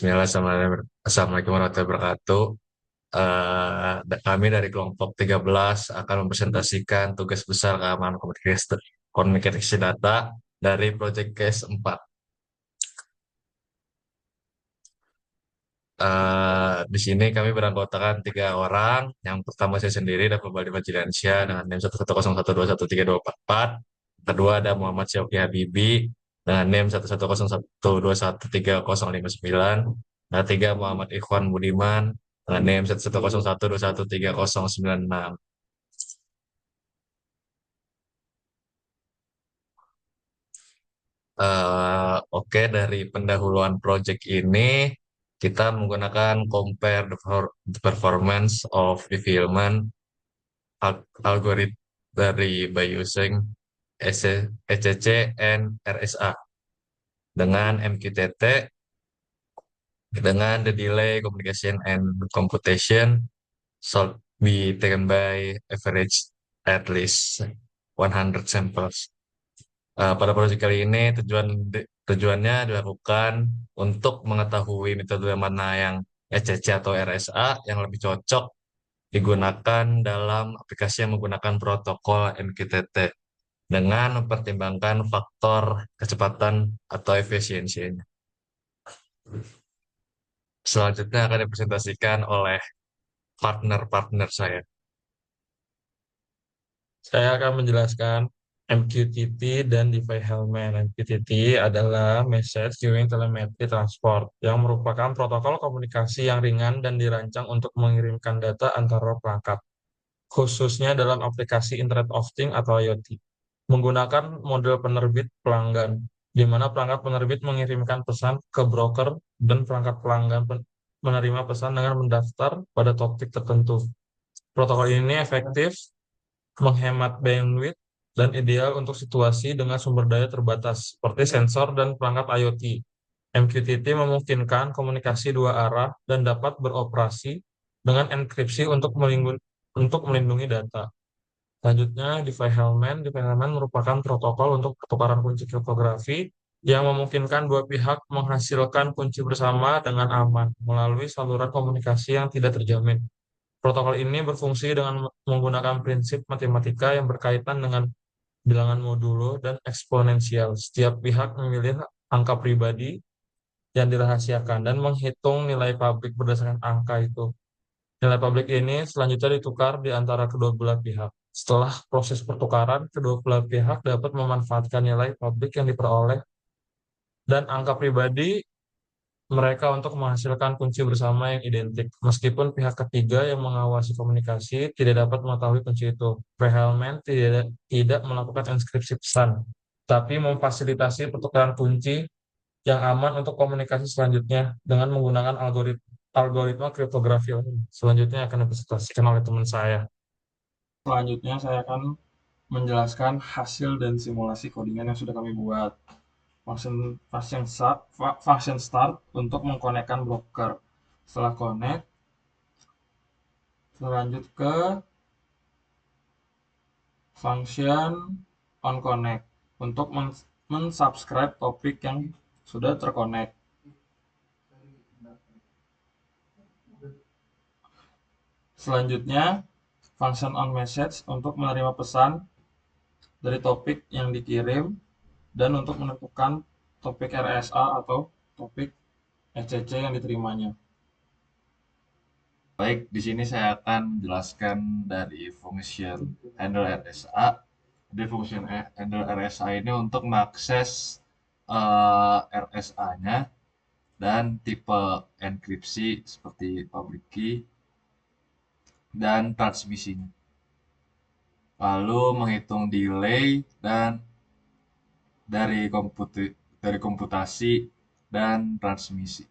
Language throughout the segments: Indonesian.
Assalamualaikum warahmatullahi wabarakatuh. Kami dari kelompok 13 akan mempresentasikan tugas besar keamanan komunikasi data dari Project Case 4. Di sini kami beranggotakan 3 orang. Yang pertama saya sendiri, ada Pembaldi Fajriansyah dengan NIM 110121324. Kedua ada Muhammad Syauqi Habibi dengan NIM 110121309. Nah, tiga Muhammad Ikhwan Budiman dengan NIM 110121309. Oke, dari pendahuluan project ini kita menggunakan compare the performance of fulfillment algorithm by using ECC and RSA dengan MQTT dengan the delay communication and computation should be taken by average at least 100 samples. Pada proyek kali ini tujuannya dilakukan untuk mengetahui metode mana yang ECC atau RSA yang lebih cocok digunakan dalam aplikasi yang menggunakan protokol MQTT dengan mempertimbangkan faktor kecepatan atau efisiensinya. Selanjutnya akan dipresentasikan oleh partner-partner saya. Saya akan menjelaskan MQTT dan DeFi Hellman. MQTT adalah Message Queuing Telemetry Transport yang merupakan protokol komunikasi yang ringan dan dirancang untuk mengirimkan data antara perangkat, khususnya dalam aplikasi Internet of Things atau IoT. Menggunakan model penerbit pelanggan, di mana perangkat penerbit mengirimkan pesan ke broker dan perangkat pelanggan menerima pesan dengan mendaftar pada topik tertentu. Protokol ini efektif, menghemat bandwidth, dan ideal untuk situasi dengan sumber daya terbatas seperti sensor dan perangkat IoT. MQTT memungkinkan komunikasi dua arah dan dapat beroperasi dengan enkripsi untuk melindungi data. Selanjutnya, DeFi-Hellman merupakan protokol untuk pertukaran kunci kriptografi yang memungkinkan dua pihak menghasilkan kunci bersama dengan aman melalui saluran komunikasi yang tidak terjamin. Protokol ini berfungsi dengan menggunakan prinsip matematika yang berkaitan dengan bilangan modulo dan eksponensial. Setiap pihak memilih angka pribadi yang dirahasiakan dan menghitung nilai publik berdasarkan angka itu. Nilai publik ini selanjutnya ditukar di antara kedua belah pihak. Setelah proses pertukaran, kedua belah pihak dapat memanfaatkan nilai publik yang diperoleh dan angka pribadi mereka untuk menghasilkan kunci bersama yang identik. Meskipun pihak ketiga yang mengawasi komunikasi tidak dapat mengetahui kunci itu, Prehelman tidak melakukan inskripsi pesan, tapi memfasilitasi pertukaran kunci yang aman untuk komunikasi selanjutnya dengan menggunakan algoritma kriptografi lain. Selanjutnya akan dipresentasikan oleh teman saya. Selanjutnya saya akan menjelaskan hasil dan simulasi codingan yang sudah kami buat. Function start untuk mengkonekkan broker. Setelah connect, lanjut ke function on connect untuk mensubscribe topik yang sudah terconnect. Selanjutnya, function on message untuk menerima pesan dari topik yang dikirim dan untuk menentukan topik RSA atau topik ECC yang diterimanya. Baik, di sini saya akan menjelaskan dari function handle RSA. Di function handle RSA ini untuk mengakses RSA-nya dan tipe enkripsi seperti public key dan transmisinya. Lalu menghitung delay dan dari komputasi dan transmisi.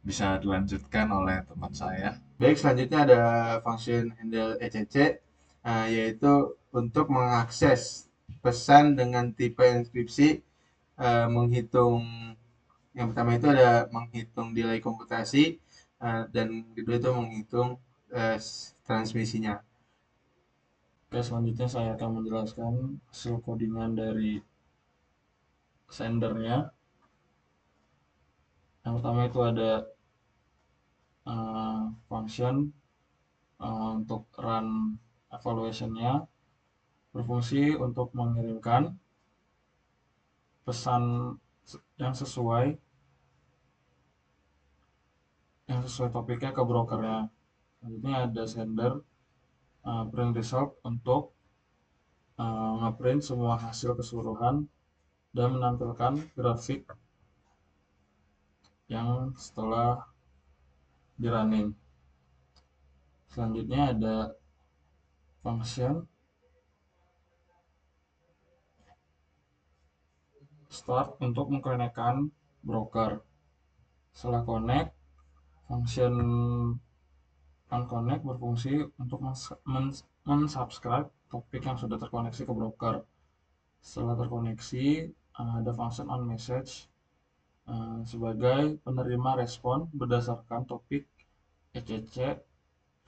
Bisa dilanjutkan oleh teman saya. Baik, selanjutnya ada function handle ECC, yaitu untuk mengakses pesan dengan tipe inskripsi, menghitung yang pertama itu ada menghitung delay komputasi, dan kedua itu menghitung transmisinya. Oke, selanjutnya saya akan menjelaskan hasil codingan dari sendernya. Yang pertama itu ada function untuk run evaluation-nya, berfungsi untuk mengirimkan pesan yang sesuai topiknya ke brokernya. Selanjutnya ada sender print result untuk ngeprint semua hasil keseluruhan dan menampilkan grafik yang setelah di running. Selanjutnya ada function start untuk mengkonekkan broker. Setelah connect, function unconnect berfungsi untuk mensubscribe topik yang sudah terkoneksi ke broker. Setelah terkoneksi, ada function on message sebagai penerima respon berdasarkan topik ECC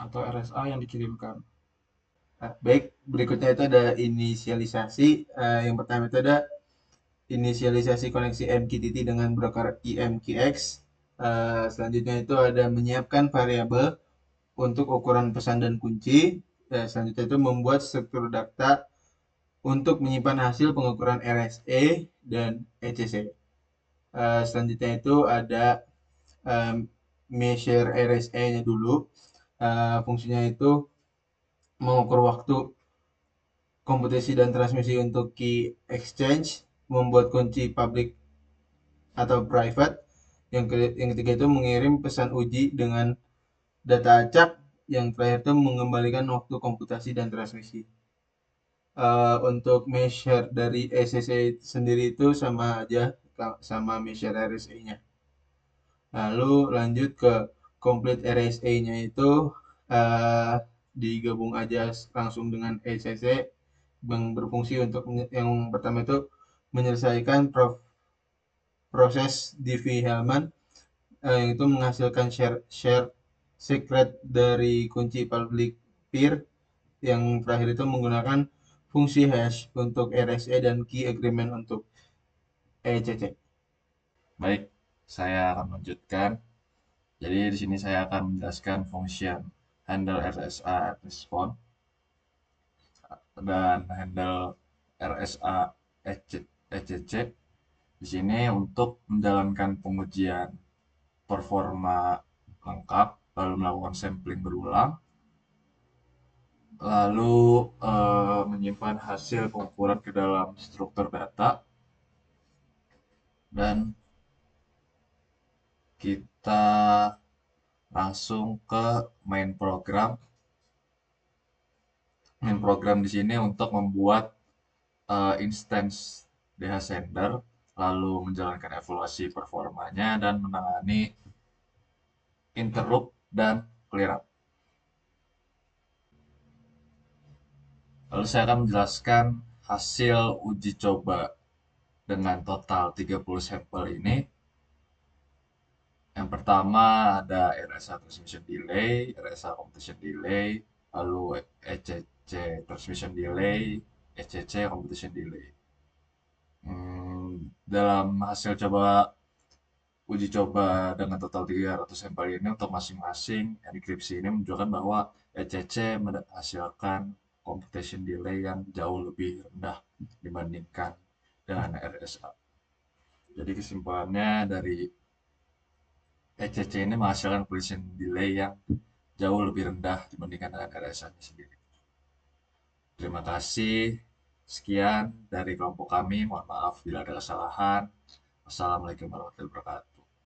atau RSA yang dikirimkan. Baik, berikutnya itu ada inisialisasi. Yang pertama itu ada inisialisasi koneksi MQTT dengan broker IMQX. Selanjutnya itu ada menyiapkan variabel untuk ukuran pesan dan kunci. Selanjutnya itu membuat struktur data untuk menyimpan hasil pengukuran RSA dan ECC. Selanjutnya itu ada measure RSA-nya dulu. Fungsinya itu mengukur waktu komputasi dan transmisi untuk key exchange, membuat kunci public atau private. Yang ketiga itu mengirim pesan uji dengan data acak. Yang terakhir itu mengembalikan waktu komputasi dan transmisi. Untuk measure dari ECC sendiri itu sama aja sama measure RSA-nya. Lalu lanjut ke complete RSA-nya itu digabung aja langsung dengan ECC yang berfungsi untuk yang pertama itu menyelesaikan proses Diffie-Hellman yang itu menghasilkan share secret dari kunci public peer. Yang terakhir itu menggunakan fungsi hash untuk RSA dan key agreement untuk ECC. Baik, saya akan lanjutkan. Jadi di sini saya akan menjelaskan function handle RSA at response dan handle RSA ECC di sini untuk menjalankan pengujian performa lengkap, lalu melakukan sampling berulang, lalu menyimpan hasil pengukuran ke dalam struktur data, dan kita langsung ke main program. Main program di sini untuk membuat instance DH sender, lalu menjalankan evaluasi performanya dan menangani interrupt dan clear up. Lalu saya akan menjelaskan hasil uji coba dengan total 30 sampel ini. Yang pertama ada RSA transmission delay, RSA computation delay, lalu ECC transmission delay, ECC computation delay. Dalam hasil uji coba dengan total 300 sampel ini untuk masing-masing enkripsi ini menunjukkan bahwa ECC menghasilkan computation delay yang jauh lebih rendah dibandingkan dengan RSA. Jadi kesimpulannya dari ECC ini menghasilkan computation delay yang jauh lebih rendah dibandingkan dengan RSA sendiri. Terima kasih. Sekian dari kelompok kami. Mohon maaf bila ada kesalahan. Wassalamualaikum warahmatullahi wabarakatuh.